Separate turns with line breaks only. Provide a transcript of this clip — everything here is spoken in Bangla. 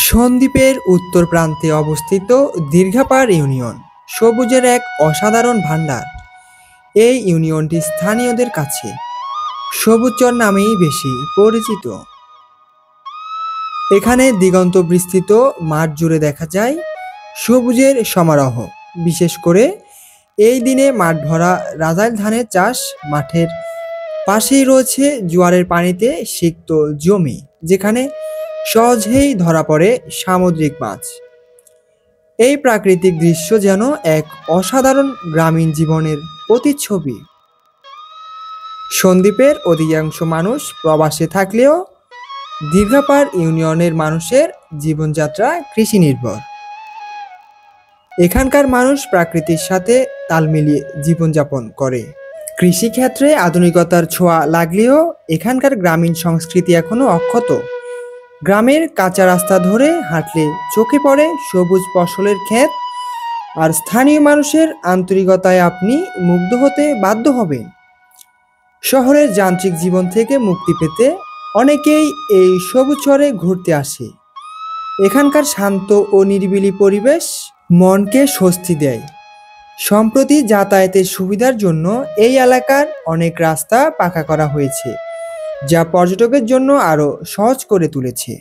সন্দ্বীপের উত্তর প্রান্তে অবস্থিত দীর্ঘাপাড় ইউনিয়ন সবুজের এক অসাধারণ ভান্ডার। এই ইউনিয়নটি স্থানীয়দের কাছে সবুজচর নামেই বেশি পরিচিত। এখানে দিগন্ত বিস্তৃত মাঠ জুড়ে দেখা যায় সবুজের সমারোহ। বিশেষ করে এই দিনে মাঠ ভরা রাজাইল ধানের চাষ। মাঠের পাশেই রয়েছে জোয়ারের পানিতে সিক্ত জমি, যেখানে সহজেই ধরা পড়ে সামুদ্রিক মাছ। এই প্রাকৃতিক দৃশ্য যেন এক অসাধারণ গ্রামীণ জীবনের প্রতিচ্ছবি। সন্দ্বীপের অধিকাংশ মানুষ প্রবাসে থাকলেও দীর্ঘাপাড় ইউনিয়নের মানুষের জীবনযাত্রা কৃষি নির্ভর। এখানকার মানুষ প্রকৃতির সাথে তাল মিলিয়ে জীবনযাপন করে। কৃষিক্ষেত্রে আধুনিকতার ছোঁয়া লাগলেও এখানকার গ্রামীণ সংস্কৃতি এখনো অক্ষত। গ্রামের কাঁচা রাস্তা ধরে হাঁটলে চোখে পড়ে সবুজ ফসলের ক্ষেত, আর স্থানীয় মানুষের আন্তরিকতায় আপনি মুগ্ধ হতে বাধ্য হবেন। শহরের যান্ত্রিক জীবন থেকে মুক্তি পেতে অনেকেই এই সবুজ চরে ঘুরতে আসে। এখানকার শান্ত ও নিরিবিলি পরিবেশ মনকে স্বস্তি দেয়। সম্প্রতি যাতায়াতের সুবিধার জন্য এই এলাকার অনেক রাস্তা পাকা করা হয়েছে, যা পর্যটকের জন্য আরও সহজ করে তুলেছে।